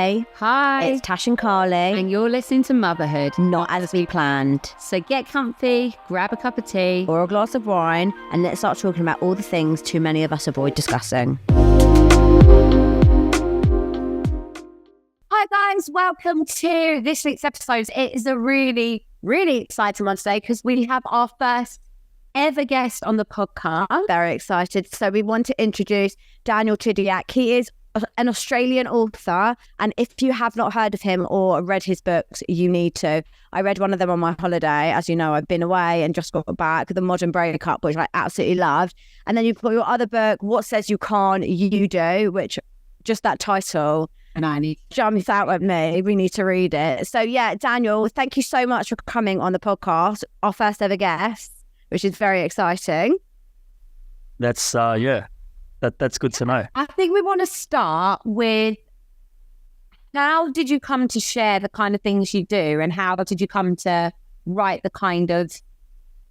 Hey, Hi, it's Tash and Carly, and you're listening to Motherhood, not as we planned. So get comfy, grab a cup of tea, Or a glass of wine, and let's start talking about all the things too many of us avoid discussing. Hi guys, welcome to this week's episode. It is a really, really exciting one today because we have our first ever guest on the podcast. I'm very excited. So we want to introduce Daniel Chidiac. He is an Australian author, and if you have not heard of him or read his books, you need to. I read one of them on my holiday. As you know, I've been away and just got back, The Modern Breakup, which I absolutely loved. And then you've got your other book, What Says You Can't, You Do, which just that title... And I need jumps out at me. We need to read it. So yeah, Daniel, thank you so much for coming on the podcast, our first ever guest, which is very exciting. That's that's good to know. I think we want to start with how did you come to share the kind of things you do, and how did you come to write the kind of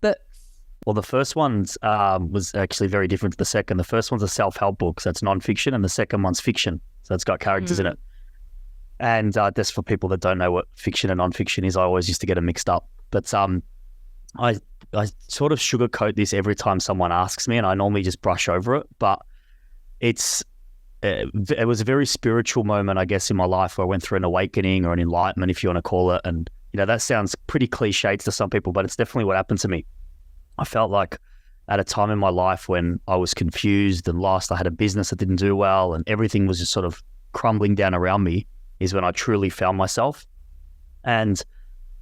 books? Well, the first one was actually very different to the second. The first one's a self-help book, so it's non-fiction, and the second one's fiction, so it's got characters in it. And just for people that don't know what fiction and non-fiction is, I always used to get them mixed up. But I sort of sugarcoat this every time someone asks me, and I normally just brush over it. But it was a very spiritual moment, I guess, in my life where I went through an awakening or an enlightenment, if you want to call it. And, you know, that sounds pretty cliched to some people, but it's definitely what happened to me. I felt like at a time in my life when I was confused and lost, I had a business that didn't do well and everything was just sort of crumbling down around me, is when I truly found myself. And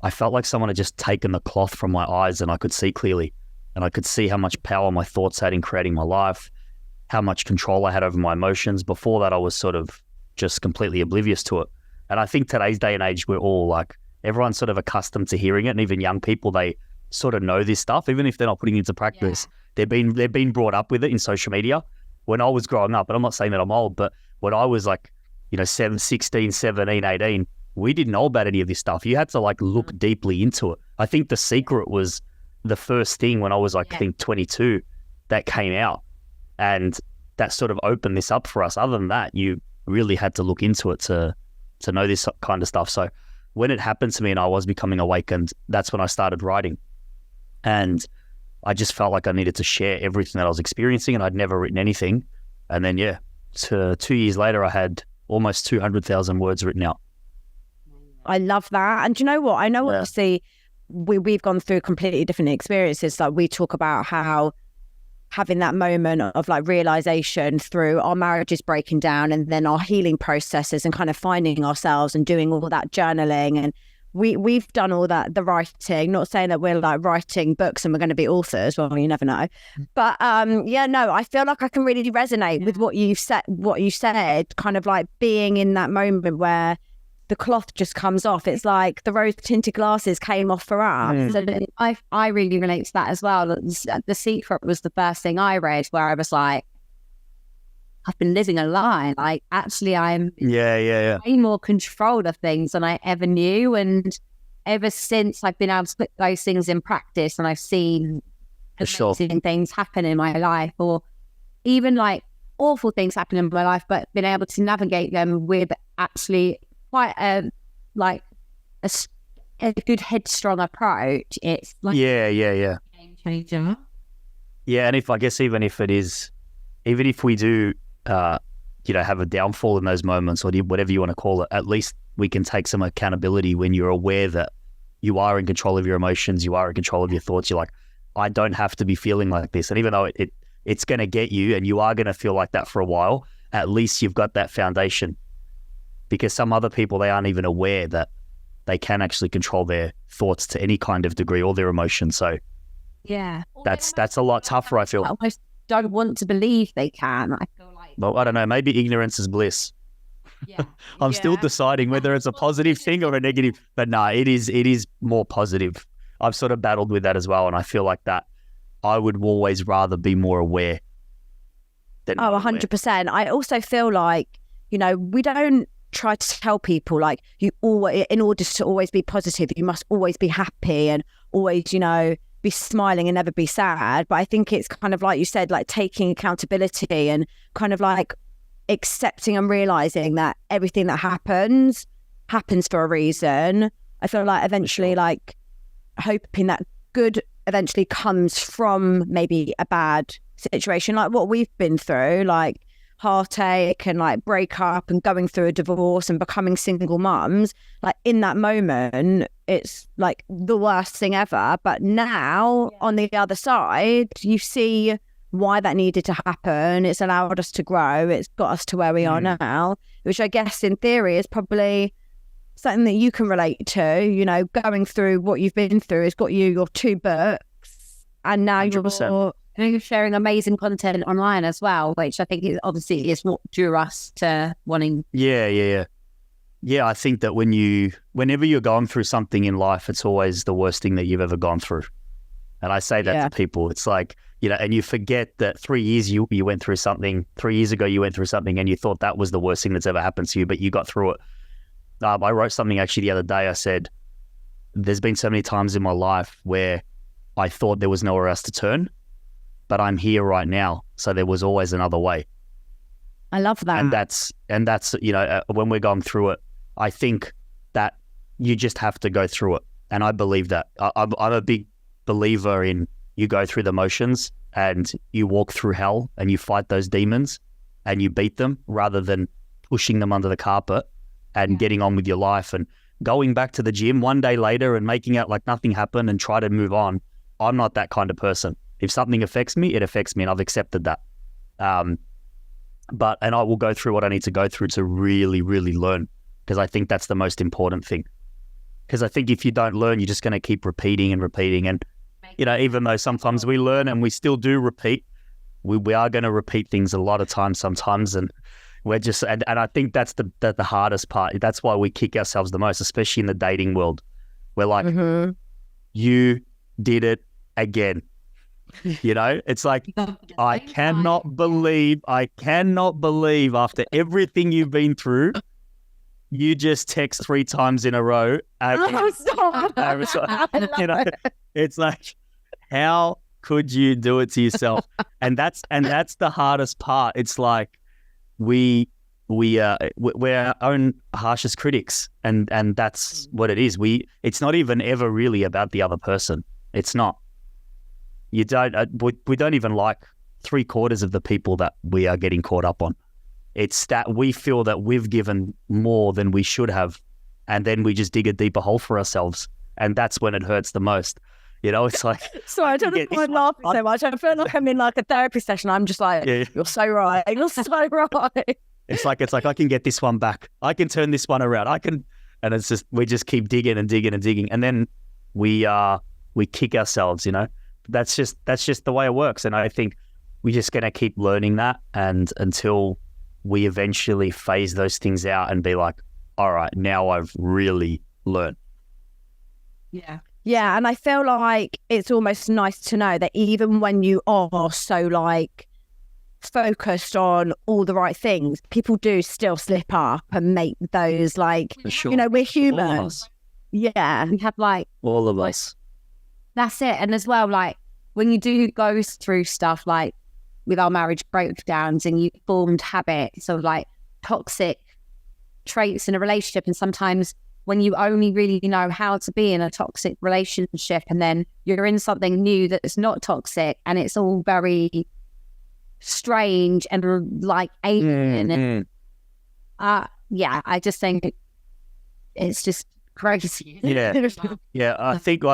I felt like someone had just taken the cloth from my eyes and I could see clearly. And I could see how much power my thoughts had in creating my life, how much control I had over my emotions. Before that, I was sort of just completely oblivious to it. And I think today's day and age, we're all like, everyone's sort of accustomed to hearing it. And even young people, they sort of know this stuff, even if they're not putting it into practice. Yeah. They've been brought up with it in social media. When I was growing up, and I'm not saying that I'm old, but when I was like, 16, 17, 18, we didn't know about any of this stuff. You had to like look deeply into it. I think The Secret was the first thing when I was like, I think 22, that came out. And that sort of opened this up for us. Other than that, you really had to look into it to know this kind of stuff. So when it happened to me and I was becoming awakened, that's when I started writing. And I just felt like I needed to share everything that I was experiencing, and I'd never written anything. And then, 2 years later, I had almost 200,000 words written out. I love that. And do you know what? I know obviously we've gone through completely different experiences. Like we talk about how having that moment of like realization through our marriages breaking down and then our healing processes and kind of finding ourselves and doing all that journaling, and we've done all that, the writing. Not saying that we're like writing books and we're going to be authors. Well, you never know. But I feel like I can really resonate with what you said, kind of like being in that moment where the cloth just comes off. It's like the rose tinted glasses came off for us. So I really relate to that as well. The Secret was the first thing I read, where I was like, I've been living a lie. Like, actually, I'm way more control of things than I ever knew. And ever since, I've been able to put those things in practice, and I've seen amazing things happen in my life, or even like awful things happen in my life, but been able to navigate them with actually quite a good headstrong approach. It's like game changer. Yeah, and even if we do have a downfall in those moments, or whatever you want to call it, at least we can take some accountability when you're aware that you are in control of your emotions, you are in control of your thoughts. You're like, I don't have to be feeling like this. And even though it's going to get you and you are going to feel like that for a while, at least you've got that foundation. Because some other people, they aren't even aware that they can actually control their thoughts to any kind of degree, or their emotions. So that's a lot tougher, I feel. I almost don't want to believe they can. I feel like, well, I don't know, maybe ignorance is bliss. I'm still deciding whether it's a positive thing or a negative, but no, it is more positive. I've sort of battled with that as well, and I feel like that I would always rather be more aware than 100%. I also feel like, we don't try to tell people like, you always, in order to always be positive, you must always be happy and always, be smiling and never be sad. But I think it's kind of like you said, like taking accountability and kind of like accepting and realizing that everything that happens for a reason. I feel like eventually, like, hoping that good eventually comes from maybe a bad situation, like what we've been through, like heartache and like breakup and going through a divorce and becoming single mums. Like in that moment, it's like the worst thing ever. But now on the other side, you see why that needed to happen. It's allowed us to grow. It's got us to where we are now, which I guess in theory is probably something that you can relate to. You know, going through what you've been through has got you your 2 books, and now 100%. You're sharing amazing content online as well, which I think is obviously is what drew us to wanting. Yeah. I think that whenever you're going through something in life, it's always the worst thing that you've ever gone through. And I say that to people. It's like, you know, and you forget that 3 years you went through something. 3 years ago you went through something, and you thought that was the worst thing that's ever happened to you, but you got through it. I wrote something actually the other day. I said, there's been so many times in my life where I thought there was nowhere else to turn, but I'm here right now. So there was always another way. I love that. And that's, you know, when we're going through it, I think that you just have to go through it. And I believe that. I'm a big believer in you go through the motions and you walk through hell and you fight those demons and you beat them rather than pushing them under the carpet and getting on with your life and going back to the gym one day later and making out like nothing happened and try to move on. I'm not that kind of person. If something affects me, it affects me, and I've accepted that. And I will go through what I need to go through to really, really learn, because I think that's the most important thing. Because I think if you don't learn, you're just going to keep repeating. And, you know, even though sometimes we learn and we still do repeat, we are going to repeat things a lot of times sometimes. And we're just, and I think that's the hardest part. That's why we kick ourselves the most, especially in the dating world. We're like, you did it again. You know, it's like, I cannot believe after everything you've been through, you just text 3 times in a row. You know, it's like, how could you do it to yourself? And that's the hardest part. It's like we're our own harshest critics, and that's what it is. It's not even ever really about the other person. It's not. We don't even like 3/4 of the people that we are getting caught up on. It's that we feel that we've given more than we should have, and then we just dig a deeper hole for ourselves, and that's when it hurts the most. You know, it's like... Sorry, I don't know why I'm laughing so much. I feel like I'm in like a therapy session. I'm just like, You're so right. You're so right. It's like I can get this one back. I can turn this one around. And it's just, we just keep digging and digging and digging, and then we kick ourselves. You know, that's just the way it works. And I think we're just going to keep learning that, and until we eventually phase those things out and be like, all right, now I've really learned. Yeah, and I feel like it's almost nice to know that even when you are so like focused on all the right things, people do still slip up and make those like, you know, we're human. Yeah. We have like... all of us. That's it. And as well, like when you do go through stuff like with our marriage breakdowns and you formed habits of like toxic traits in a relationship, and sometimes when you only really know how to be in a toxic relationship and then you're in something new that's not toxic and it's all very strange and like alien. I just think it's just crazy. Yeah. I think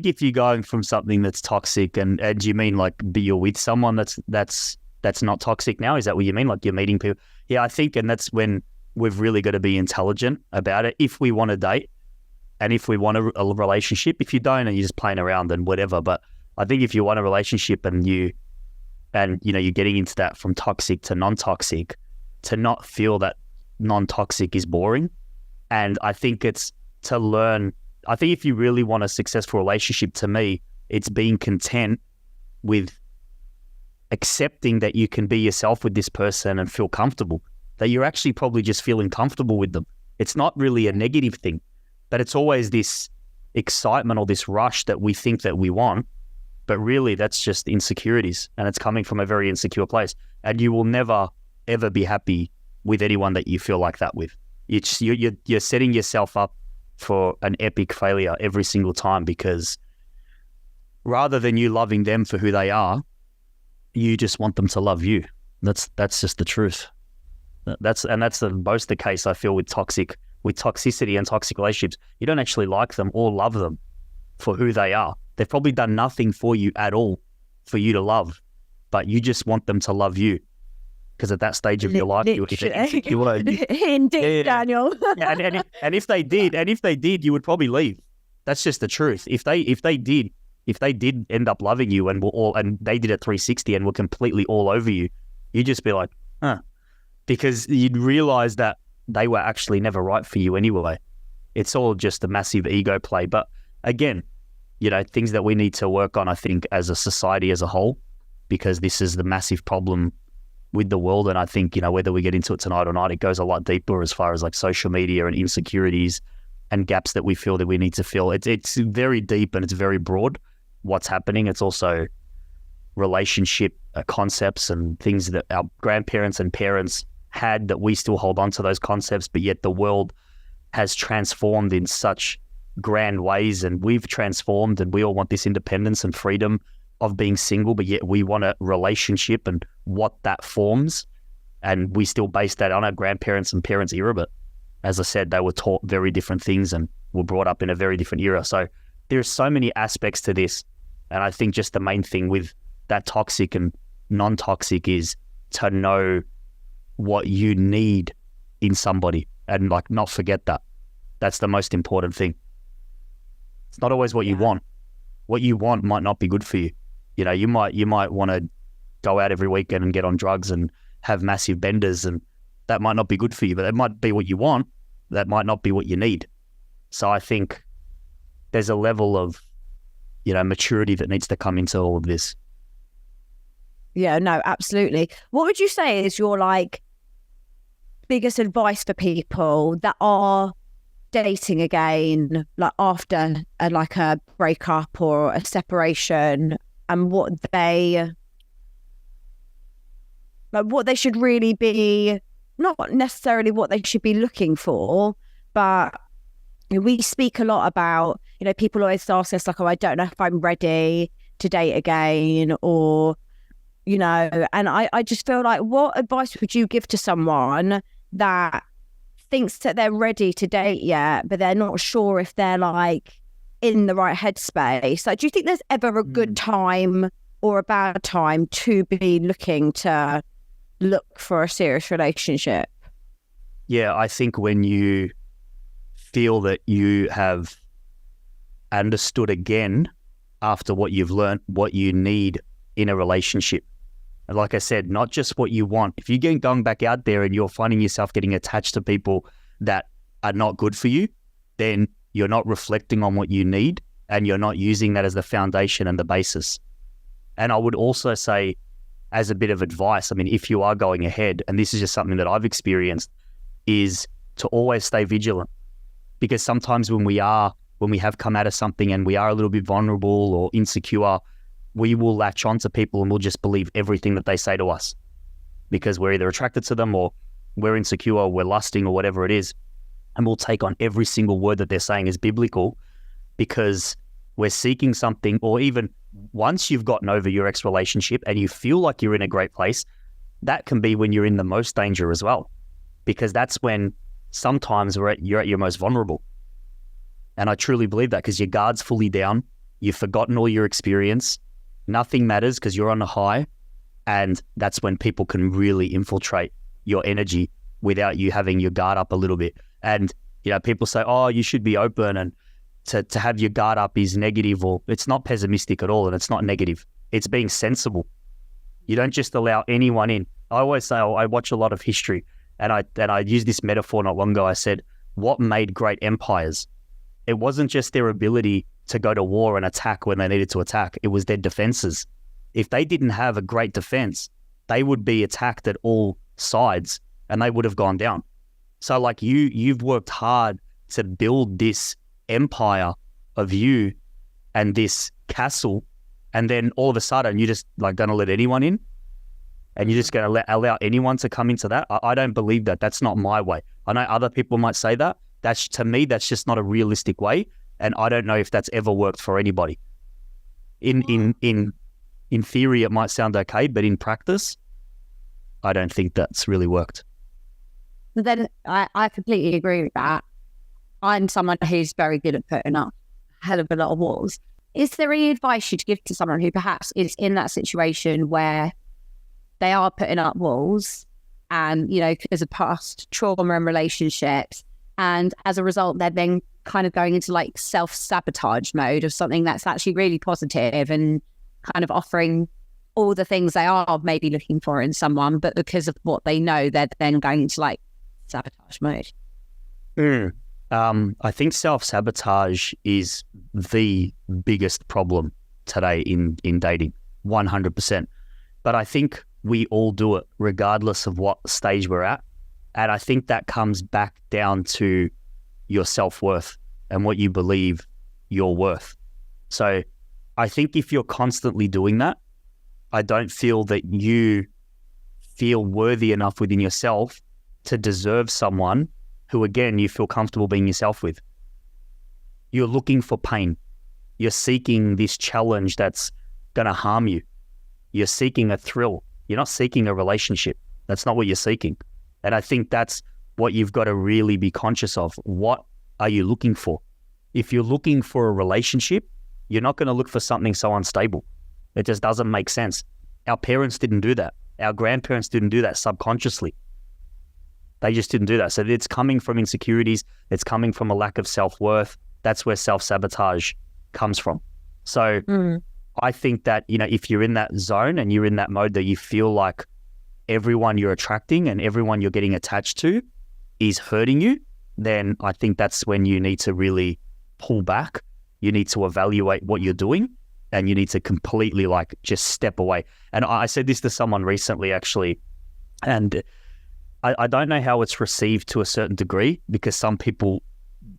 if you're going from something that's toxic and you mean like you're with someone that's not toxic now, is that what you mean? Like you're meeting people? Yeah, I think, and that's when we've really got to be intelligent about it. If we want to date and if we want a relationship, if you don't and you're just playing around, then whatever. But I think if you want a relationship and you know, you're getting into that from toxic to non-toxic, to not feel that non-toxic is boring. And I think it's to learn. I think if you really want a successful relationship, to me, it's being content with accepting that you can be yourself with this person and feel comfortable, that you're actually probably just feeling comfortable with them. It's not really a negative thing, but it's always this excitement or this rush that we think that we want, but really that's just insecurities, and it's coming from a very insecure place. And you will never, ever be happy with anyone that you feel like that with. You're setting yourself up for an epic failure every single time, because rather than you loving them for who they are, you just want them to love you. That's just the truth. That's most the case, I feel, with toxicity and toxic relationships. You don't actually like them or love them for who they are. They've probably done nothing for you at all for you to love, but you just want them to love you, because at that stage of your life, you would. Indeed, Daniel. And if they did, you would probably leave. That's just the truth. If they did end up loving you and they did a 360 and were completely all over you, you'd just be like, huh, because you'd realize that they were actually never right for you anyway. It's all just a massive ego play. But again, things that we need to work on, I think, as a society as a whole, because this is the massive problem with the world. And I think, whether we get into it tonight or not, it goes a lot deeper as far as like social media and insecurities and gaps that we feel that we need to fill. It's very deep and it's very broad what's happening. It's also relationship concepts and things that our grandparents and parents had that we still hold on to those concepts, but yet the world has transformed in such grand ways, and we've transformed, and we all want this independence and freedom of being single, but yet we want a relationship and what that forms, and we still base that on our grandparents and parents' era. But as I said, they were taught very different things and were brought up in a very different era. So there's so many aspects to this, and I think just the main thing with that toxic and non-toxic is to know what you need in somebody and like not forget that. That's the most important thing. It's not always what you want. What you want might not be good for you. You might want to go out every weekend and get on drugs and have massive benders, and that might not be good for you, but that might be what you want. That might not be what you need. So I think there's a level of, maturity that needs to come into all of this. Yeah, no, absolutely. What would you say is your biggest advice for people that are dating again, like after a breakup or a separation, and what they should really be, not necessarily what they should be looking for, but we speak a lot about, people always ask us like, oh, I don't know if I'm ready to date again, or, and I just feel like, what advice would you give to someone that thinks that they're ready to date yet, but they're not sure if they're in the right headspace? Like, do you think there's ever a good time or a bad time to be looking to look for a serious relationship? Yeah, I think when you feel that you have understood again after what you've learned, what you need in a relationship. And like I said, not just what you want. If you're going back out there and you're finding yourself getting attached to people that are not good for you, then you're not reflecting on what you need, and you're not using that as the foundation and the basis. And I would also say, as a bit of advice, if you are going ahead, and this is just something that I've experienced, is to always stay vigilant. Because sometimes when we have come out of something and we are a little bit vulnerable or insecure, we will latch on to people and we'll just believe everything that they say to us, because we're either attracted to them or we're insecure or we're lusting or whatever it is. And we'll take on every single word that they're saying is biblical, because we're seeking something. Or even once you've gotten over your ex relationship and you feel like you're in a great place, that can be when you're in the most danger as well, because that's when sometimes you're at your most vulnerable. And I truly believe that, because your guard's fully down, you've forgotten all your experience, nothing matters because you're on a high, and that's when people can really infiltrate your energy without you having your guard up a little bit. And people say, oh, you should be open, and to have your guard up is negative, or it's not pessimistic at all, and it's not negative. It's being sensible. You don't just allow anyone in. I always say, I watch a lot of history, and I used this metaphor not long ago. I said, what made great empires? It wasn't just their ability to go to war and attack when they needed to attack. It was their defenses. If they didn't have a great defense, they would be attacked at all sides and they would have gone down. So you've worked hard to build this empire of you and this castle, and then all of a sudden you're just going to let anyone in. and you're just going to allow anyone to come into that. I don't believe that. That's not my way. I know other people might say that. That's, to me, that's just not a realistic way. And I don't know if that's ever worked for anybody. In theory, it might sound okay, but in practice, I don't think that's really worked. Then I completely agree with that. I'm someone who's very good at putting up a hell of a lot of walls. Is there any advice you'd give to someone who perhaps is in that situation where they are putting up walls and, you know, because of past trauma and relationships, and as a result, they're then kind of going into like self-sabotage mode of something that's actually really positive and kind of offering all the things they are maybe looking for in someone, but because of what they know, they're then going into like sabotage mode? I think self-sabotage is the biggest problem today in dating, 100%. But I think we all do it regardless of what stage we're at. And I think that comes back down to your self-worth and what you believe you're worth. So I think if you're constantly doing that, I don't feel that you feel worthy enough within yourself to deserve someone who, again, you feel comfortable being yourself with. You're looking for pain. You're seeking this challenge that's going to harm you. You're seeking a thrill. You're not seeking a relationship. That's not what you're seeking. And I think that's what you've got to really be conscious of. What are you looking for? If you're looking for a relationship, you're not going to look for something so unstable. It just doesn't make sense. Our parents didn't do that. Our grandparents didn't do that subconsciously. They just didn't do that. So it's coming from insecurities. It's coming from a lack of self-worth. That's where self-sabotage comes from. So I think that, you know, if you're in that zone and you're in that mode that you feel like everyone you're attracting and everyone you're getting attached to is hurting you, then I think that's when you need to really pull back. You need to evaluate what you're doing and you need to completely like just step away. And I said this to someone recently actually, and I don't know how it's received to a certain degree, because some people,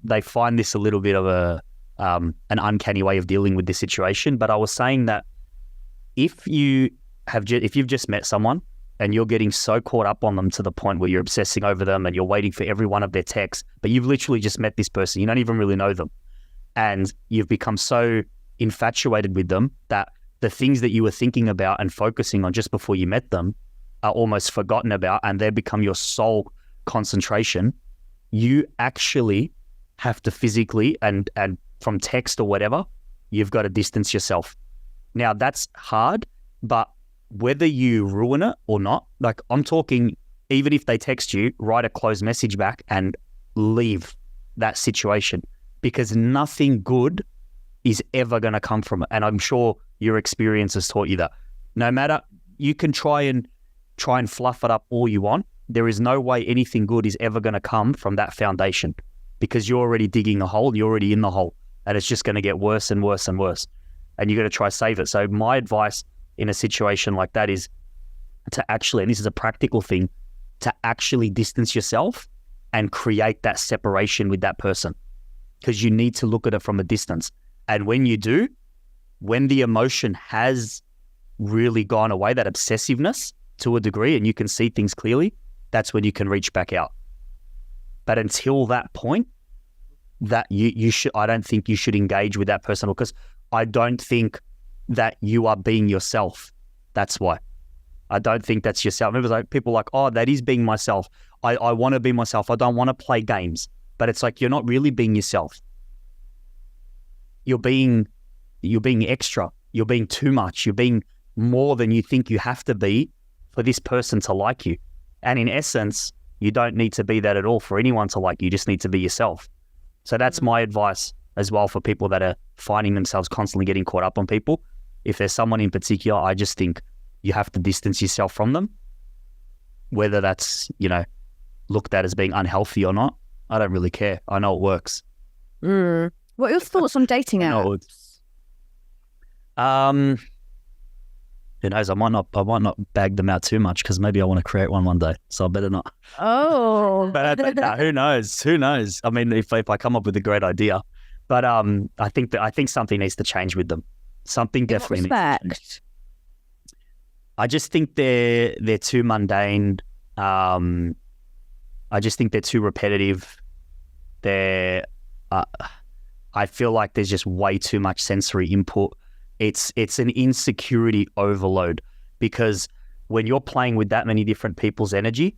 they find this a little bit of an uncanny way of dealing with this situation. But I was saying that if you've just met someone and you're getting so caught up on them to the point where you're obsessing over them and you're waiting for every one of their texts, but you've literally just met this person, you don't even really know them, and you've become so infatuated with them that the things that you were thinking about and focusing on just before you met them are almost forgotten about, and they become your sole concentration. You actually have to physically and from text or whatever, you've got to distance yourself. Now that's hard, but whether you ruin it or not, like I'm talking, even if they text you, write a closed message back and leave that situation, because nothing good is ever going to come from it. And I'm sure your experience has taught you that. No matter, you can try and fluff it up all you want, there is no way anything good is ever going to come from that foundation, because you're already digging a hole, you're already in the hole, and it's just going to get worse and worse and worse. And you're going to try save it. So my advice in a situation like that is to actually, and this is a practical thing, to actually distance yourself and create that separation with that person, because you need to look at it from a distance. And when you do, when the emotion has really gone away, that obsessiveness to a degree, and you can see things clearly, that's when you can reach back out. But until that point, that you should, I don't think you should engage with that person, because I don't think that you are being yourself. That's why. I don't think that's yourself. Remember, like people are like, oh, that is being myself. I want to be myself. I don't want to play games. But it's like, you're not really being yourself. You're being extra. You're being too much. You're being more than you think you have to be for this person to like you. And in essence, you don't need to be that at all for anyone to like you. You just need to be yourself. So that's my advice as well for people that are finding themselves constantly getting caught up on people. If there's someone in particular, I just think you have to distance yourself from them, whether that's, you know, looked at as being unhealthy or not. I don't really care. I know it works. What are your thoughts on dating apps? Who knows? I might not bag them out too much, because maybe I want to create one day. So I better not. Oh, but who knows? Who knows? I mean, if I come up with a great idea, but I think something needs to change with them. Something definitely needs to change. I just think they're too mundane. I just think they're too repetitive. I feel like there's just way too much sensory input. It's an insecurity overload, because when you're playing with that many different people's energy,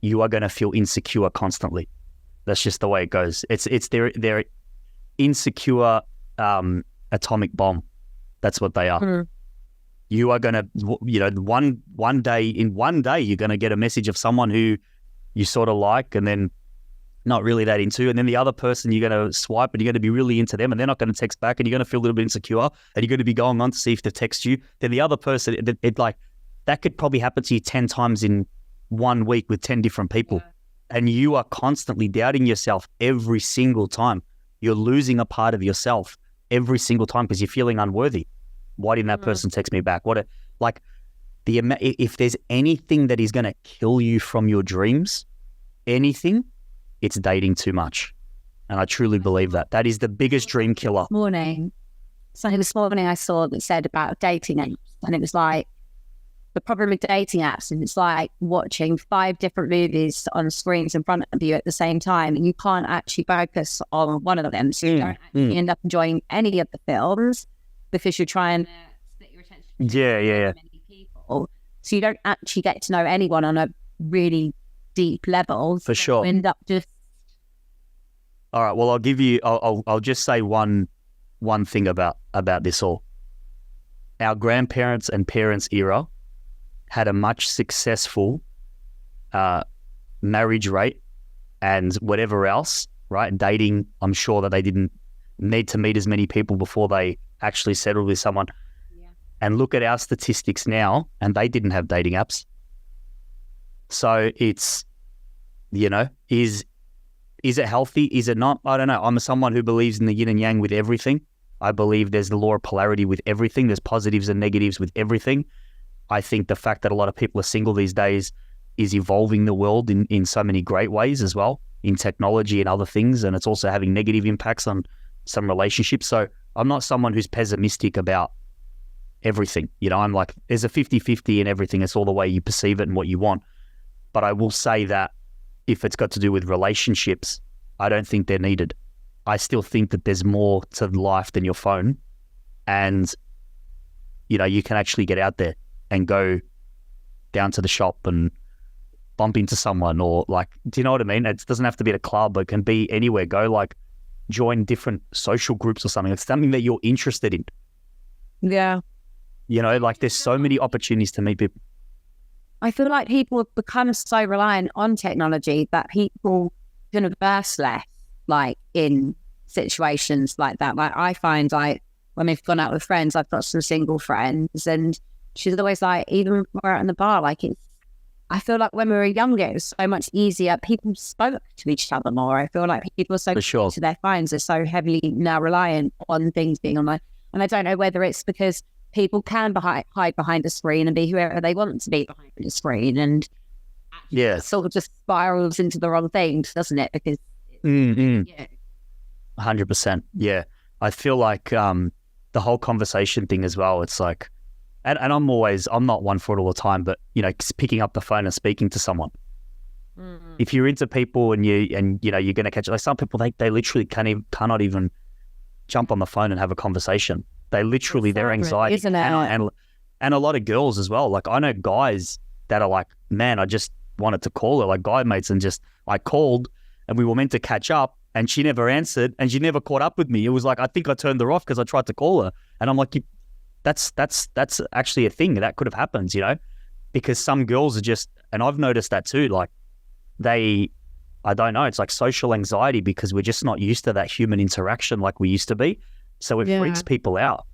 you are going to feel insecure constantly. That's just the way it goes. It's their insecure atomic bomb. That's what they are. Mm. You are going to, one day, you're going to get a message of someone who you sort of like, and then not really that into, and then the other person you're going to swipe and you're going to be really into them, and they're not going to text back, and you're going to feel a little bit insecure, and you're going to be going on to see if they text you. Then the other person, that could probably happen to you 10 times in 1 week with 10 different people. Yeah. And you are constantly doubting yourself every single time. You're losing a part of yourself every single time because you're feeling unworthy. Why didn't that person text me back? If there's anything that is going to kill you from your dreams, anything, it's dating too much. And I truly believe that. That is the biggest dream killer. This morning I saw that said about dating apps, and it was like, the problem with dating apps, and it's like watching 5 different movies on screens in front of you at the same time, and you can't actually focus on one of them. So you don't actually end up enjoying any of the films because you're trying to split your attention. Many people. So you don't actually get to know anyone on a really deep level. For sure. You end up just... All right. Well, I'll just say one thing about this all. Our grandparents and parents' era had a much successful marriage rate and whatever else, right? Dating, I'm sure that they didn't need to meet as many people before they actually settled with someone. Yeah. And look at our statistics now, and they didn't have dating apps. So it's, is it healthy? Is it not? I don't know. I'm someone who believes in the yin and yang with everything. I believe there's the law of polarity with everything. There's positives and negatives with everything. I think the fact that a lot of people are single these days is evolving the world in so many great ways as well, in technology and other things, and it's also having negative impacts on some relationships. So I'm not someone who's pessimistic about everything. I'm like, there's a 50-50 in everything. It's all the way you perceive it and what you want. But I will say that if it's got to do with relationships, I don't think they're needed. I still think that there's more to life than your phone, and you can actually get out there and go down to the shop and bump into someone, or do you know what I mean? It doesn't have to be at a club. It can be anywhere. Go join different social groups or something. It's something that you're interested in. Yeah. There's so many opportunities to meet people. I feel like people have become so reliant on technology that people converse less, in situations like that. I find when we've gone out with friends, I've got some single friends, and she's always even when we're out in the bar, I feel like when we were younger, it was so much easier. People spoke to each other more. I feel like people are so close to their phones. They're so heavily now reliant on things being online. And I don't know whether it's because people can hide behind a screen and be whoever they want to be behind a screen. And it sort of just spirals into the wrong thing, doesn't it? Because 100%. Yeah. I feel like the whole conversation thing as well, it's like, and I'm not one for it all the time, but picking up the phone and speaking to someone. Mm-hmm. If you're into people and you're going to catch some people, they literally cannot even jump on the phone and have a conversation. They literally, their anxiety, isn't it? And a lot of girls as well. I know guys that are like, man, I just wanted to call her, guy mates, and I called and we were meant to catch up and she never answered and she never caught up with me. It was I think I turned her off because I tried to call her, and I'm like, that's actually a thing that could have happened, because some girls are just, and I've noticed that too, I don't know, it's like social anxiety because we're just not used to that human interaction like we used to be. So it freaks people out.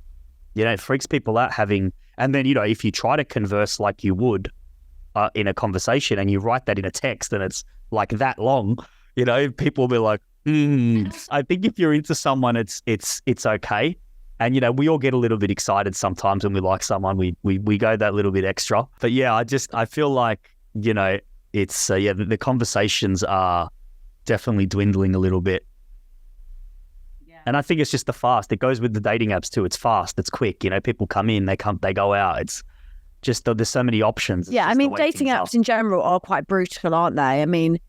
It freaks people out having, and then, if you try to converse like you would in a conversation and you write that in a text and it's that long, people will be like, I think if you're into someone, it's okay. And, we all get a little bit excited sometimes when we like someone, we go that little bit extra. But yeah, I feel like, it's, the conversations are definitely dwindling a little bit. Yeah. And I think it's just it goes with the dating apps too. It's fast, it's quick, people come in, they go out. It's just there's so many options. Yeah, I mean, dating apps in general are quite brutal, aren't they? I mean,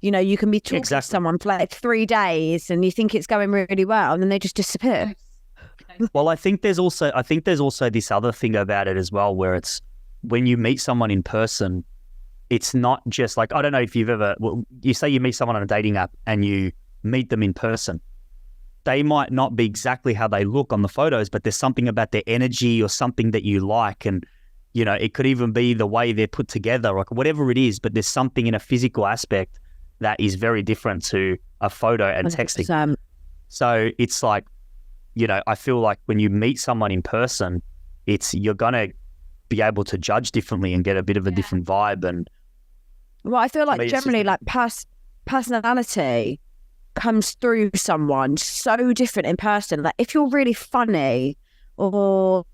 you know, you can be talking to someone for like 3 days and you think it's going really well, and then they just disappear. Well, I think there's also this other thing about it as well, where it's when you meet someone in person, it's not just like, I don't know if you've ever, you say you meet someone on a dating app and you meet them in person. They might not be exactly how they look on the photos, but there's something about their energy or something that you like. And, you know, it could even be the way they're put together, like whatever it is, but there's something in a physical aspect that is very different to a photo and 100%. Texting. So it's like, you know, I feel like when you meet someone in person, you're going to be able to judge differently and get a bit of a different vibe. And well, I feel like generally like personality comes through someone so different in person. Like if you're really funny, or,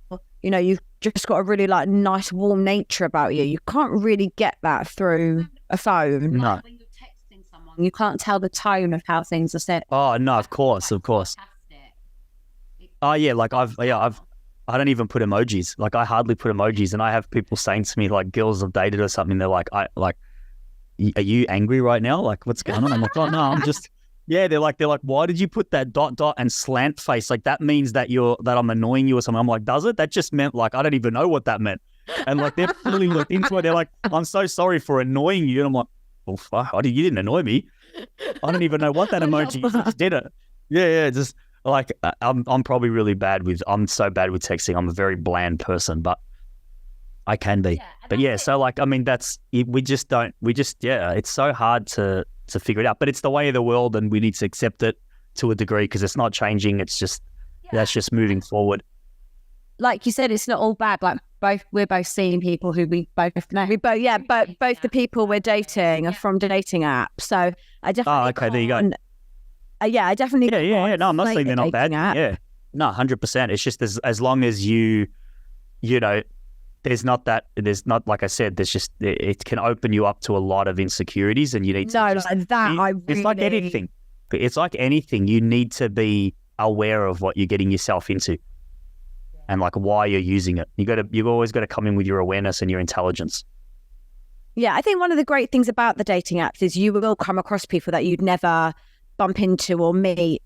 you know, you've just got a really like nice warm nature about you, you can't really get that through a phone. No. When you're texting someone, you can't tell the tone of how things are said. Oh no, of course. Oh yeah, like I don't even put emojis. Like I hardly put emojis, and I have people saying to me, like girls I've dated or something, they're like, are you angry right now? Like what's going on? I'm like, oh no, I'm just, yeah. They're like, why did you put that ... and slant face? Like that means that I'm annoying you or something. I'm like, does it? That just meant like, I don't even know what that meant. And like they're fully looked into it. They're like, I'm so sorry for annoying you. And I'm like, well, fuck, you didn't annoy me. I don't even know what that emoji is. You just did it. Yeah, just. Like I'm probably really I'm so bad with texting. I'm a very bland person, but I can be. But yeah, so like, I mean, it's so hard to figure it out, but it's the way of the world and we need to accept it to a degree because it's not changing. It's just, that's just moving forward. Like you said, it's not all bad. Like we're both seeing people who we both know. Both the people we're dating are from dating apps. So I definitely. Oh, okay, there you go. I definitely. Yeah. No, I'm not saying they're not bad. Yeah, no, 100%. It's just as long as you know, there's not, like I said, there's just, it can open you up to a lot of insecurities, and you need to. No, like that. It's like anything. It's like anything. You need to be aware of what you're getting yourself into, and like why you're using it. You've always got to come in with your awareness and your intelligence. Yeah, I think one of the great things about the dating apps is you will come across people that you'd never bump into or meet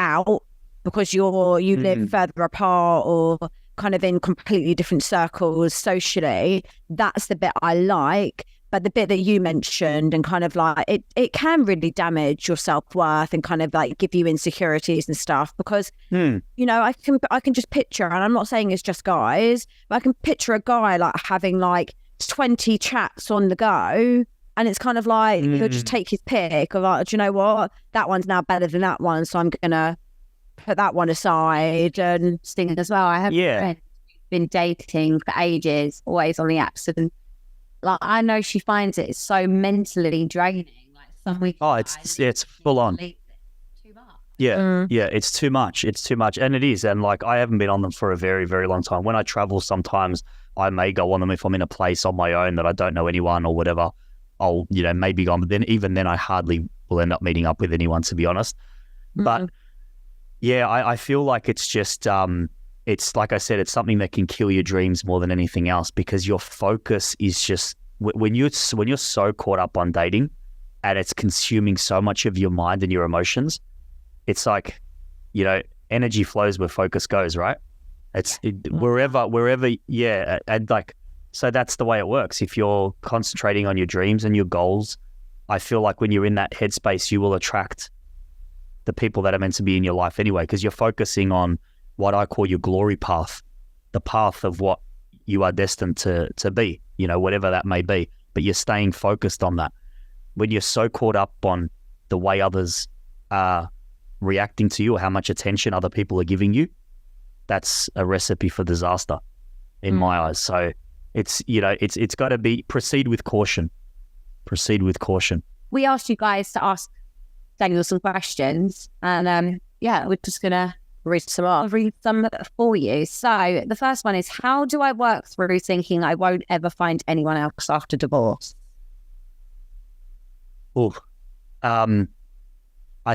out because you live further apart or kind of in completely different circles socially. That's the bit I like. But the bit that you mentioned and kind of like it can really damage your self-worth and kind of like give you insecurities and stuff because you know, I can just picture, and I'm not saying it's just guys, but I can picture a guy like having like 20 chats on the go. And it's kind of like he'll just take his pick of like, do you know what? That one's now better than that one, so I'm gonna put that one aside. And thing as well, I have friends who've been dating for ages, always on the apps, and like I know she finds it so mentally draining. Like some weeks, it's full on. Too much. Yeah, it's too much. It's too much, and it is. And like I haven't been on them for a very, very long time. When I travel, sometimes I may go on them if I'm in a place on my own that I don't know anyone or whatever. I'll, you know, maybe go on, but even then I hardly will end up meeting up with anyone, to be honest. But yeah, I feel like it's just, it's like I said, it's something that can kill your dreams more than anything else because your focus is just, when you're so caught up on dating and it's consuming so much of your mind and your emotions, it's like, you know, energy flows where focus goes, right? It's wherever, yeah. And like, so that's the way it works. If you're concentrating on your dreams and your goals, I feel like when you're in that headspace, you will attract the people that are meant to be in your life anyway, because you're focusing on what I call your glory path, the path of what you are destined to be, you know, whatever that may be. But you're staying focused on that. When you're so caught up on the way others are reacting to you or how much attention other people are giving you, that's a recipe for disaster in my eyes. So it's, you know, it's got to be proceed with caution. Proceed with caution. We asked you guys to ask Daniel some questions, and we're just gonna read some for you. So the first one is, how do I work through thinking I won't ever find anyone else after divorce? I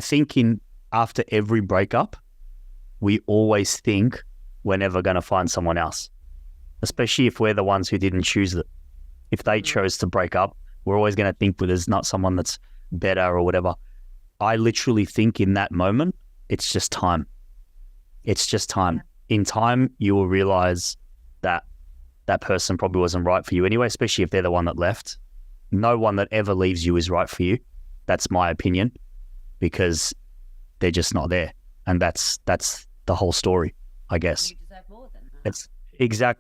think after every breakup, we always think we're never going to find someone else. especially if we're the ones who didn't choose it. If they chose to break up, we're always going to think that there's not someone that's better or whatever. I literally think in that moment, it's just time. It's just time. In time, you will realize that that person probably wasn't right for you anyway, especially if they're the one that left. No one that ever leaves you is right for you. That's my opinion, because they're just not there. And that's the whole story, I guess. You deserve more than that.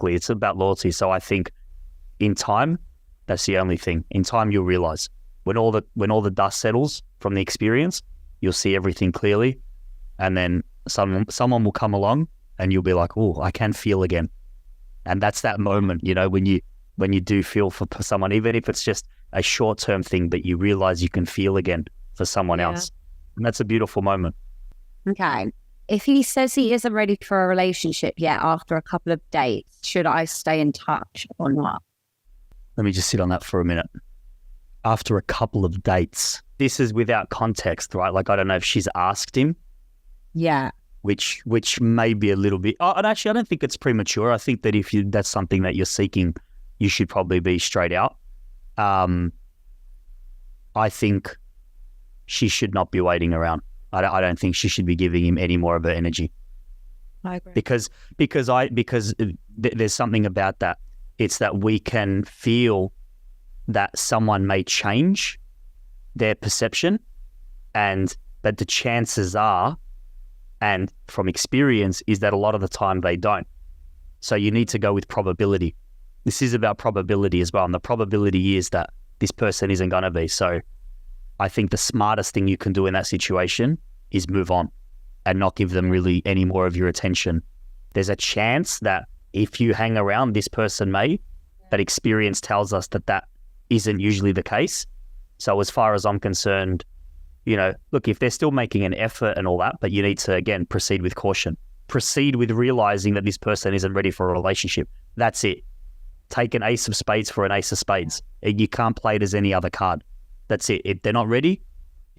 It's about loyalty. So I think in time, that's the only thing. In time, you'll realize when all the dust settles from the experience, you'll see everything clearly, and then someone will come along, and you'll be like, "Oh, I can feel again." And that's that moment, when you do feel for someone, even if it's just a short-term thing, but you realize you can feel again for someone else, and that's a beautiful moment. Okay. If he says he isn't ready for a relationship yet after a couple of dates, should I stay in touch or not? Let me just sit on that for a minute. After a couple of dates, this is without context, right? Like, I don't know if she's asked him. Yeah. Which may be a little bit... Oh, and actually, I don't think it's premature. I think that if that's something that you're seeking, you should probably be straight out. I think she should not be waiting around. I don't think she should be giving him any more of her energy. I agree. Because there's something about that. It's that we can feel that someone may change their perception, and that the chances are, and from experience, is that a lot of the time they don't. So you need to go with probability. This is about probability as well. And the probability is that this person isn't going to be. So I think the smartest thing you can do in that situation is move on and not give them really any more of your attention. There's a chance that if you hang around, this person may, but experience tells us that that isn't usually the case. So as far as I'm concerned, look, if they're still making an effort and all that, but you need to, again, proceed with caution. Proceed with realizing that this person isn't ready for a relationship. That's it. Take an ace of spades for an ace of spades. You can't play it as any other card. That's it. If they're not ready,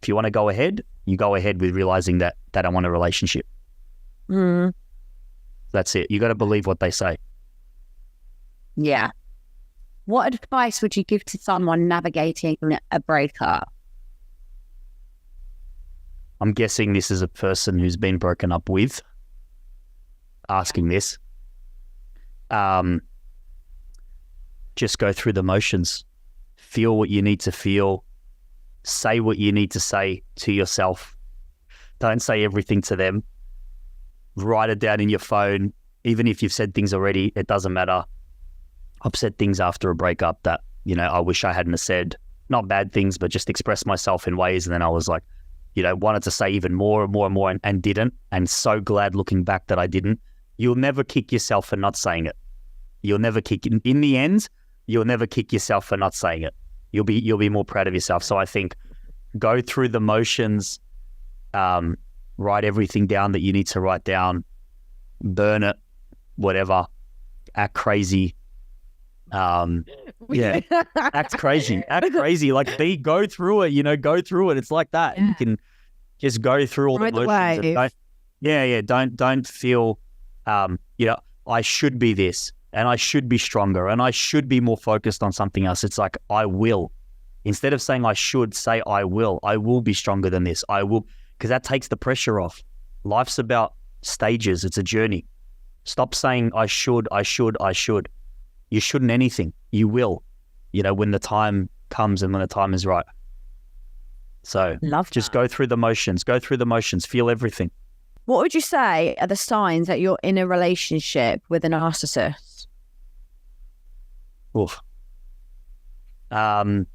if you want to go ahead, you go ahead with realizing that they don't want a relationship. That's it. You got to believe what they say. Yeah. What advice would you give to someone navigating a breakup? I'm guessing this is a person who's been broken up with asking this. Just go through the motions. Feel what you need to feel. Say what you need to say to yourself. Don't say everything to them. Write it down in your phone. Even if you've said things already, it doesn't matter. I've said things after a breakup that, I wish I hadn't have said. Not bad things, but just express myself in ways. And then I was like, wanted to say even more and more and more and didn't. And so glad looking back that I didn't. You'll never kick yourself for not saying it. You'll never kick... In the end, you'll never kick yourself for not saying it. You'll be more proud of yourself. So I think go through the motions, write everything down that you need to write down, burn it, whatever, act crazy. Act crazy. Like go through it, go through it. It's like that. You can just go through all the motions. Don't feel, I should be this, and I should be stronger, and I should be more focused on something else. It's like, I will. Instead of saying I should, say I will. I will be stronger than this. I will, because that takes the pressure off. Life's about stages. It's a journey. Stop saying I should. You shouldn't anything. You will, when the time comes and when the time is right. So just go through the motions. Feel everything. What would you say are the signs that you're in a relationship with a narcissist? Oof. I'm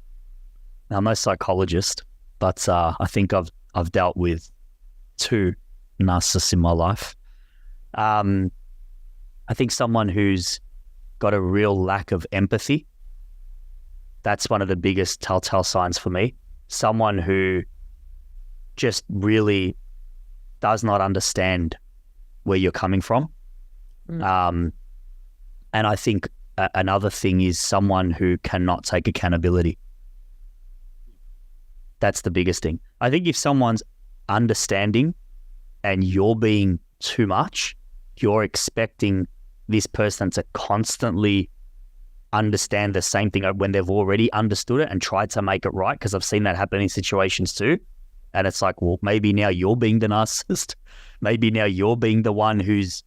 no psychologist, but I think I've dealt with 2 narcissists in my life. I think someone who's got a real lack of empathy. That's one of the biggest telltale signs for me. Someone who just really does not understand where you're coming from. And I think another thing is someone who cannot take accountability. That's the biggest thing. I think if someone's understanding and you're being too much, you're expecting this person to constantly understand the same thing when they've already understood it and tried to make it right, because I've seen that happen in situations too. And it's like, well, maybe now you're being the narcissist. Maybe now you're being the one who's,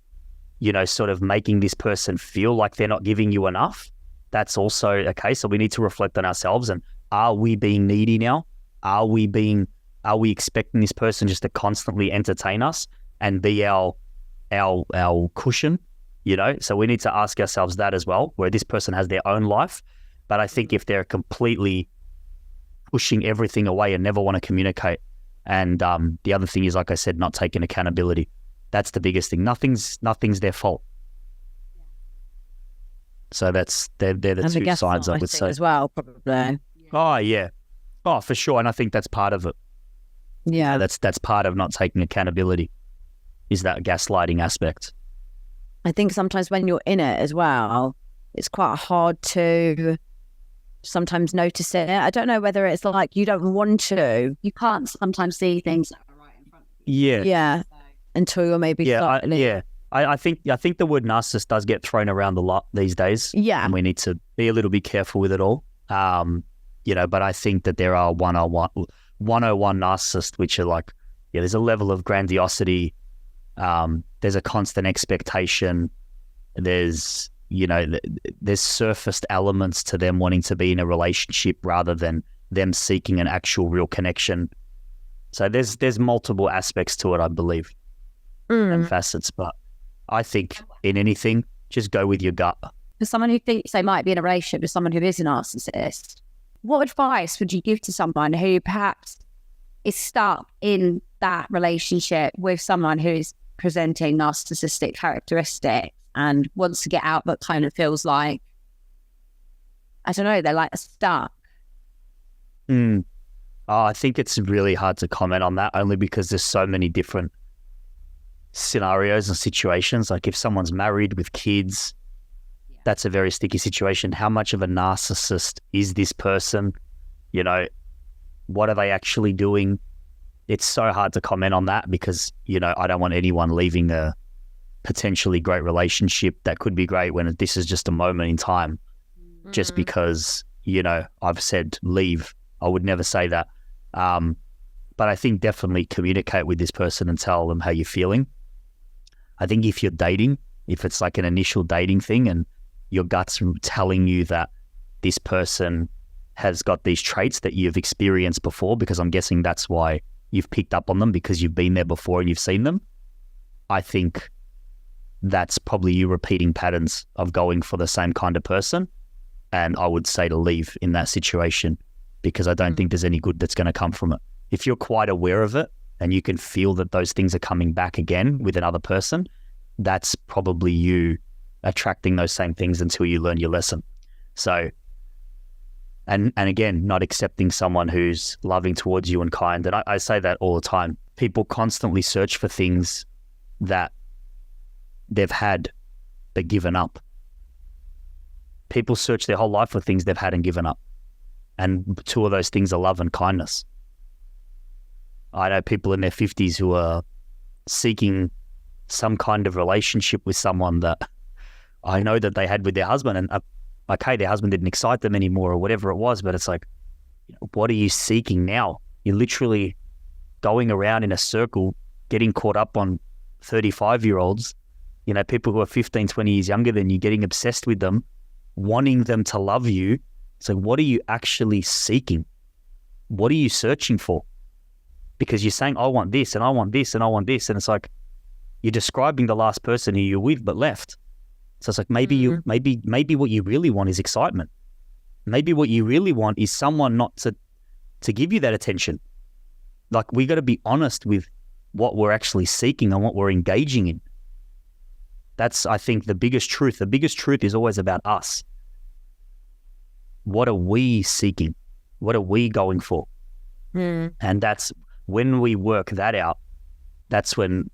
sort of making this person feel like they're not giving you enough. That's also a case. So we need to reflect on ourselves, and are we being needy now? Are we expecting this person just to constantly entertain us and be our cushion? So we need to ask ourselves that as well, where this person has their own life. But I think if they're completely pushing everything away and never want to communicate, and the other thing is, like I said, not taking accountability. That's the biggest thing. Nothing's their fault. So they're the two sides, I would say, as well, probably. Oh yeah, for sure. And I think that's part of it. Yeah, that's part of not taking accountability, is that gaslighting aspect. I think sometimes when you're in it as well, it's quite hard to sometimes notice it. I don't know whether it's like you don't want to. You can't sometimes see things that are right in front of you. Yeah. Until you're maybe slightly... I think the word narcissist does get thrown around a lot these days. Yeah. And we need to be a little bit careful with it all. But I think that there are 101 narcissists, which are like, there's a level of grandiosity. There's a constant expectation. There's surfaced elements to them wanting to be in a relationship rather than them seeking an actual real connection. So there's multiple aspects to it, I believe, and facets. But I think in anything, just go with your gut. For someone who thinks they might be in a relationship with someone who is a narcissist, what advice would you give to someone who perhaps is stuck in that relationship with someone who is presenting narcissistic characteristics and wants to get out, but kind of feels like, I don't know, they're like stuck? I think it's really hard to comment on that, only because there's so many different scenarios and situations. Like if someone's married with kids, that's a very sticky situation. How much of a narcissist is this person? What are they actually doing? It's so hard to comment on that because, I don't want anyone leaving a potentially great relationship that could be great when this is just a moment in time. Just because, I've said leave. I would never say that. But I think definitely communicate with this person and tell them how you're feeling. I think if you're dating, if it's like an initial dating thing and your gut's telling you that this person has got these traits that you've experienced before, because I'm guessing that's why you've picked up on them, because you've been there before and you've seen them. I think that's probably you repeating patterns of going for the same kind of person. And I would say to leave in that situation, because I don't think there's any good that's going to come from it. If you're quite aware of it and you can feel that those things are coming back again with another person, that's probably you attracting those same things until you learn your lesson. So, and again, not accepting someone who's loving towards you and kind. And I say that all the time. People constantly search for things that they've had but given up. People search their whole life for things they've had and given up. And two of those things are love and kindness. I know people in their 50s who are seeking some kind of relationship with someone that I know that they had with their husband, and okay, their husband didn't excite them anymore or whatever it was, but it's like, what are you seeking now? You're literally going around in a circle, getting caught up on 35-year-olds, people who are 15, 20 years younger than you, getting obsessed with them, wanting them to love you. So what are you actually seeking? What are you searching for? Because you're saying, I want this and I want this and I want this. And it's like, you're describing the last person who you're with but left. So it's like, maybe what you really want is excitement. Maybe what you really want is someone not to give you that attention. Like, we got to be honest with what we're actually seeking and what we're engaging in. That's, I think, the biggest truth. The biggest truth is always about us. What are we seeking? What are we going for? And that's when we work that out, that's when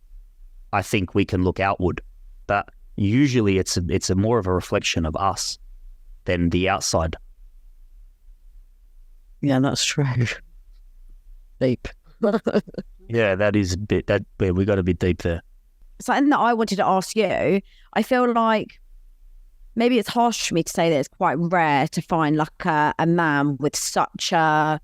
I think we can look outward. But usually it's a more of a reflection of us than the outside. Yeah, that's true. Deep. Yeah, that is a bit, we got a bit deep there. something that I wanted to ask you. I feel like maybe it's harsh for me to say that it's quite rare to find like a man with such a,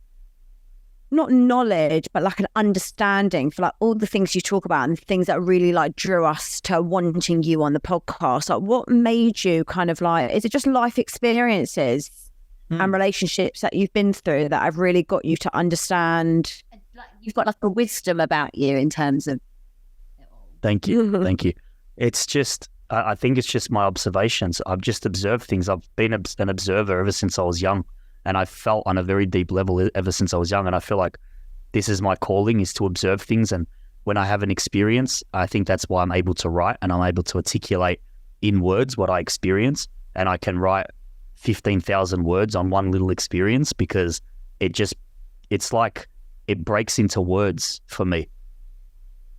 not knowledge, but like an understanding for like all the things you talk about and things that really like drew us to wanting you on the podcast. Like what made you kind of like, is it just life experiences and relationships that you've been through that have really got you to understand? You've got like a wisdom about you in terms of. Thank you. Thank you. It's just, I think it's just my observations. I've just observed things. I've been an observer ever since I was young. And I felt on a very deep level ever since I was young. And I feel like this is my calling, is to observe things. And when I have an experience, I think that's why I'm able to write and I'm able to articulate in words what I experience. And I can write 15,000 words on one little experience because it's like it breaks into words for me.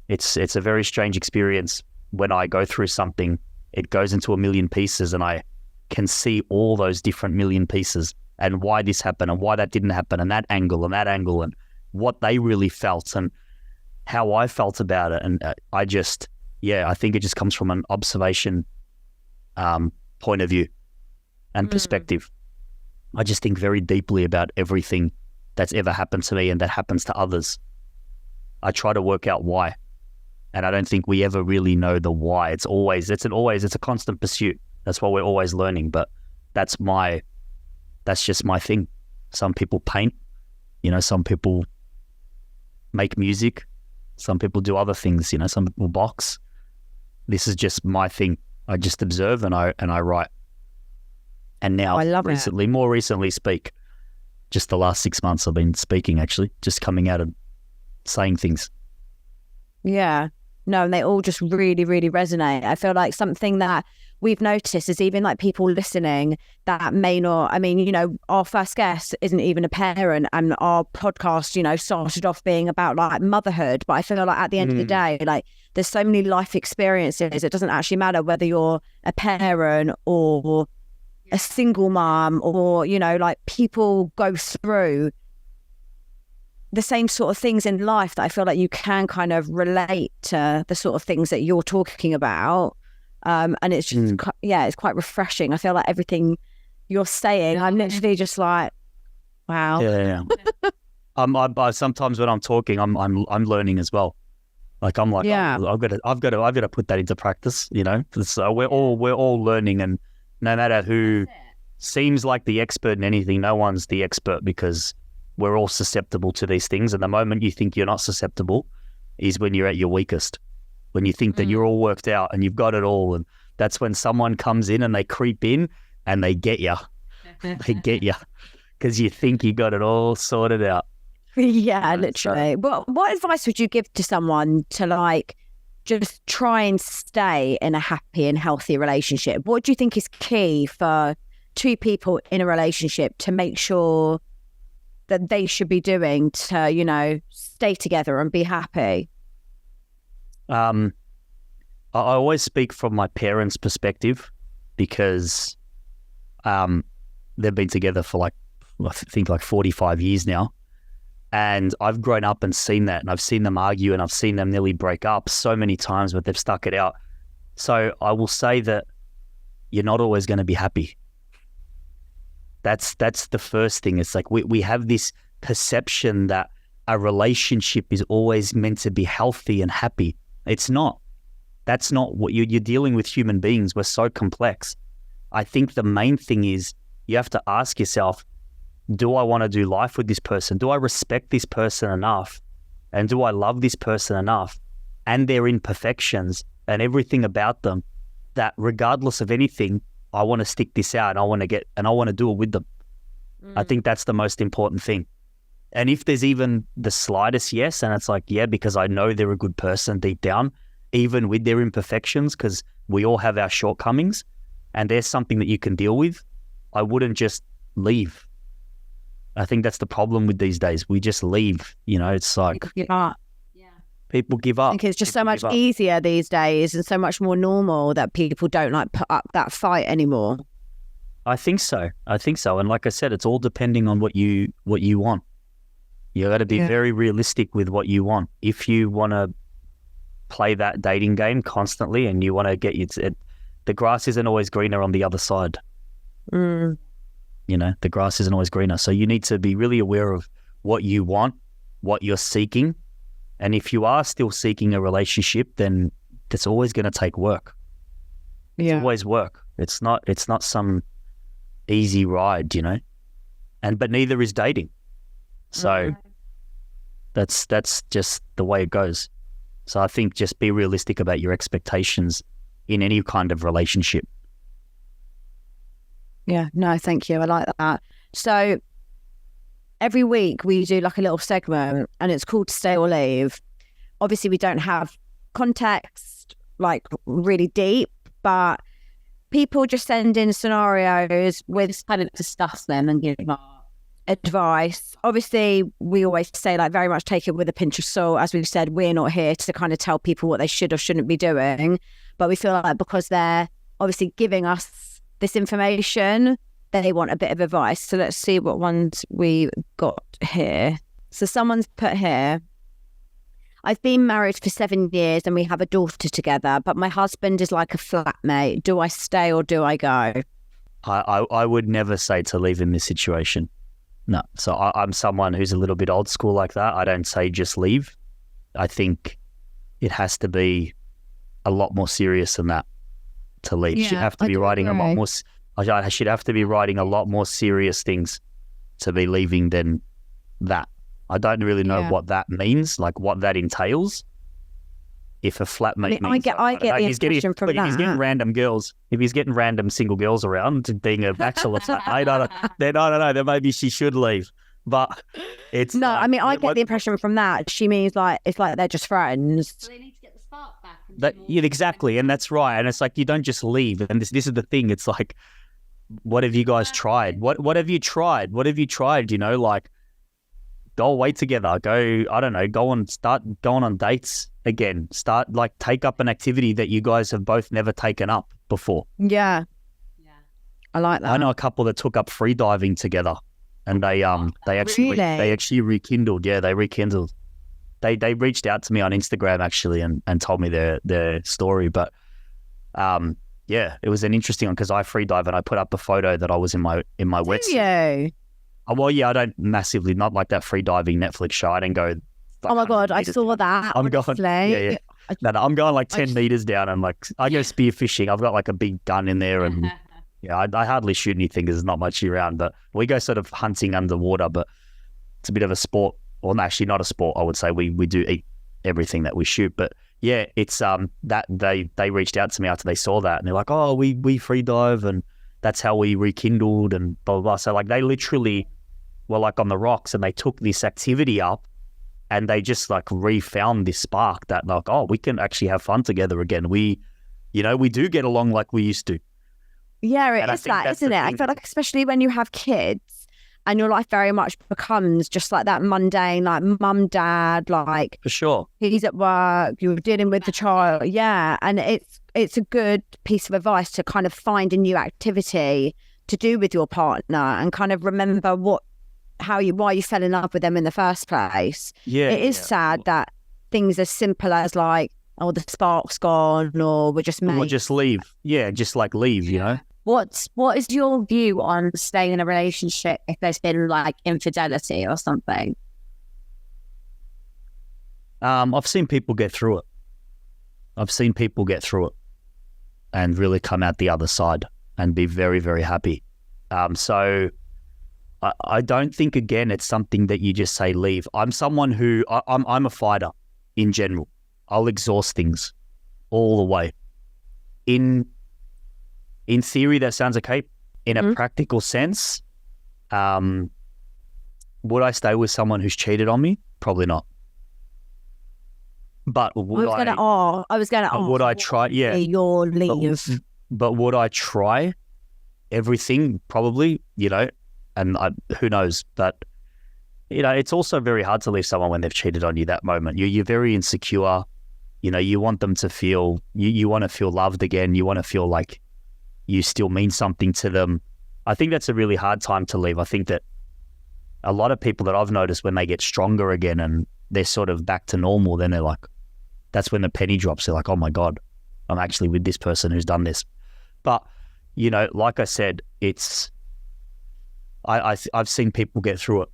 It's a very strange experience. When I go through something, it goes into a million pieces and I can see all those different million pieces and why this happened and why that didn't happen and that angle and what they really felt and how I felt about it. And I think it just comes from an observation point of view and perspective. I just think very deeply about everything that's ever happened to me and that happens to others. I try to work out why. And I don't think we ever really know the why. It's a constant pursuit. That's why we're always learning. But that's just my thing. Some people paint, some people make music, some people do other things, some people box. This is just my thing. I just observe and I write. And now more recently speak. Just the last 6 months I've been speaking, actually, just coming out and saying things. Yeah. No, and they all just really, really resonate. I feel like something that we've noticed is even like people listening that may not, our first guest isn't even a parent and our podcast, started off being about like motherhood. But I feel like at the end of the day, like there's so many life experiences. It doesn't actually matter whether you're a parent or a single mom or, like people go through the same sort of things in life that I feel like you can kind of relate to the sort of things that you're talking about. And it's just, it's quite refreshing. I feel like everything you're saying, I'm literally just like, wow. Yeah. I sometimes when I'm talking, I'm learning as well. Like I'm like, I've got to put that into practice. So we're all learning, and no matter who seems like the expert in anything, no one's the expert because we're all susceptible to these things. And the moment you think you're not susceptible is when you're at your weakest. When you think that you're all worked out and you've got it all, and that's when someone comes in and they creep in and they get you. They get you because you think you got it all sorted out. Yeah, literally. What advice would you give to someone to like just try and stay in a happy and healthy relationship? What do you think is key for two people in a relationship to make sure that they should be doing to, stay together and be happy? I always speak from my parents' perspective because they've been together for I think 45 years now. And I've grown up and seen that, and I've seen them argue and I've seen them nearly break up so many times, but they've stuck it out. So I will say that you're not always going to be happy. That's the first thing. It's like we have this perception that a relationship is always meant to be healthy and happy. It's not. That's not what you're dealing with. Human beings, we're so complex. I think the main thing is you have to ask yourself, do I want to do life with this person? Do I respect this person enough? And do I love this person enough? And their imperfections and everything about them, that regardless of anything, I want to stick this out and I want to do it with them. I think that's the most important thing. And if there's even the slightest yes, and it's like, yeah, because I know they're a good person deep down, even with their imperfections, because we all have our shortcomings, and there's something that you can deal with, I wouldn't just leave. I think that's the problem with these days. We just leave, it's like people give up. People give up. I think it's just so much easier these days and so much more normal that people don't like put up that fight anymore. I think so. And like I said, it's all depending on what you want. You got to be very realistic with what you want. If you want to play that dating game constantly and you want to get the grass isn't always greener on the other side. Mm. You know, the grass isn't always greener. So you need to be really aware of what you want, what you're seeking. And if you are still seeking a relationship, then it's always going to take work. It's always work. It's not some easy ride, you know, but neither is dating. So that's just the way it goes. So I think just be realistic about your expectations in any kind of relationship. Yeah, no, thank you. I like that. So every week we do like a little segment and it's called Stay or Leave. Obviously we don't have context like really deep, but people just send in scenarios with kind of discuss them and give advice. Obviously we always say like very much take it with a pinch of salt. As we've said, we're not here to kind of tell people what they should or shouldn't be doing, but we feel like because they're obviously giving us this information, they want a bit of advice. So let's see what ones we got here. So someone's put here, I've been married for 7 years and we have a daughter together, but my husband is like a flatmate. Do I stay or do I go? I would never say to leave in this situation. No. So I'm someone who's a little bit old school like that. I don't say just leave. I think it has to be a lot more serious than that to leave. Yeah, She'd have to be writing a lot more. I should have to be writing a lot more serious things to be leaving than that. I don't really know what that means, like what that entails. If a flatmate means, I get the impression from that. If he's getting random girls, if he's getting random single girls around, being a bachelor, I don't know. Then maybe she should leave. But it's no. Like, I mean, I get the impression from that she means like it's like they're just friends. So they need to get the spark back. Exactly, and that's right. And it's like you don't just leave. And this is the thing. It's like, what have you guys tried? What have you tried? What have you tried? You know, like go away together. Start going on dates again. Start like take up an activity that you guys have both never taken up before. Yeah. I like that. I know a couple that took up free diving together, and they actually rekindled. Yeah, they rekindled. They reached out to me on Instagram actually and told me their story. But yeah, it was an interesting one because I free dive and I put up a photo that I was in my wetsuit. You? Oh, well, yeah, I don't massively, not like that free diving Netflix show. I didn't go. Like, oh my God, I saw that. I'm going. Yeah. No, I'm going like 10 meters down and like I go spear fishing. I've got like a big gun in there and yeah, I hardly shoot anything because there's not much around. But we go sort of hunting underwater, but it's a bit of a sport. Well, actually not a sport. I would say we do eat everything that we shoot. But yeah, it's that they reached out to me after they saw that and they're like, oh, we free dive and that's how we rekindled and blah blah blah. So like they literally were like on the rocks and they took this activity up and they just like refound this spark that like, oh, we can actually have fun together again. We do get along like we used to. Yeah, it is that, isn't it? I feel like especially when you have kids and your life very much becomes just like that mundane, like mum, dad, like for sure. He's at work, you're dealing with the child. Yeah. And it's a good piece of advice to kind of find a new activity to do with your partner and kind of remember why you fell in love with them in the first place. Yeah. It is sad that things as simple as like, oh, the spark's gone or we're just mates. Or just leave. Yeah, just like leave, you know? What is your view on staying in a relationship if there's been like infidelity or something? I've seen people get through it. And really come out the other side and be very, very happy. So I don't think, again, it's something that you just say leave. I'm someone who, I'm a fighter in general. I'll exhaust things all the way. In theory, that sounds okay. In a practical sense, would I stay with someone who's cheated on me? Probably not. But would would I try? Yeah. Your leave. But would I try everything? Probably, and who knows? But, it's also very hard to leave someone when they've cheated on you that moment. You're very insecure. You want them to feel, you want to feel loved again. You want to feel like you still mean something to them. I think that's a really hard time to leave. I think that a lot of people that I've noticed when they get stronger again and they're sort of back to normal, then that's when the penny drops. They're like, oh my God, I'm actually with this person who's done this. But, you know, like I said, I've seen people get through it.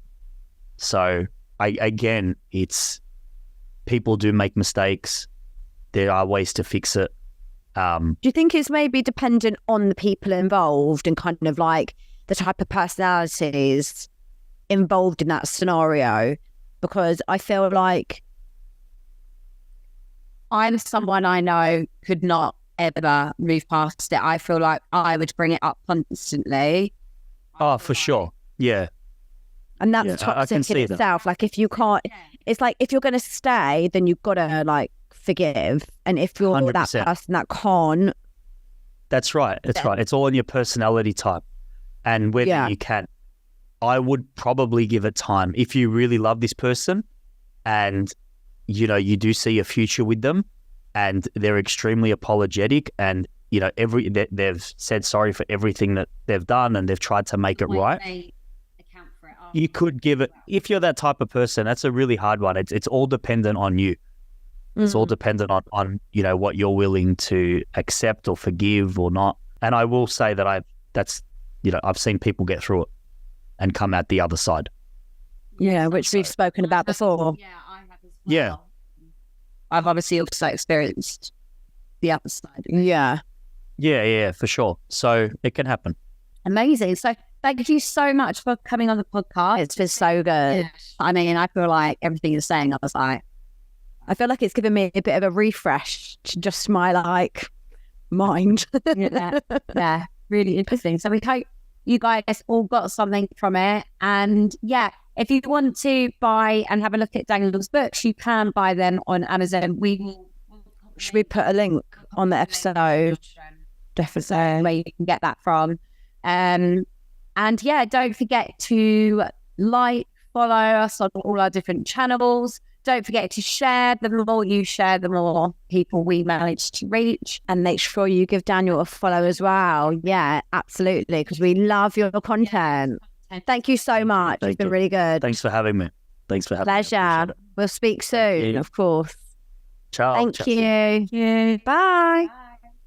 So again, it's people do make mistakes. There are ways to fix it. Do you think it's maybe dependent on the people involved and kind of like the type of personalities involved in that scenario? Because I feel like I'm someone I know could not ever move past it. I feel like I would bring it up constantly. Oh, for sure. Yeah. And that's toxic in itself. Like if you can't, it's like if you're going to stay, then you've got to like forgive. And if you're 100%. That person that can't. That's right. That's right. It's all in your personality type and whether you can. I would probably give it time. If you really love this person and, you know, you do see a future with them and they're extremely apologetic and, you know, they've said sorry for everything that they've done and they've tried to make it right. You could give it, if you're that type of person, that's a really hard one. It's all dependent on you. It's all dependent on, you know, what you're willing to accept or forgive or not. And I will say that I've seen people get through it and come out the other side. Yeah, which we've spoken about before. Yeah, I have as well. Yeah. I've obviously also experienced the other side. Yeah. Yeah, for sure. So it can happen. Amazing. So thank you so much for coming on the podcast. It's been so good. I mean, I feel like everything you're saying, I feel like it's given me a bit of a refresh to just my like mind. yeah, really interesting. So we hope you guys all got something from it. And yeah, if you want to buy and have a look at Daniel's books, you can buy them on Amazon. Should we put a link on the episode? Definitely. Where you can get that from. And yeah, don't forget to follow us on all our different channels. Don't forget to share. The more you share, the more people we manage to reach. And make sure you give Daniel a follow as well. Yeah, absolutely. Because we love your content. Thank you so much. It's been really good. Thanks for having me. Pleasure. We'll speak soon, of course. Ciao. Thank you. Bye.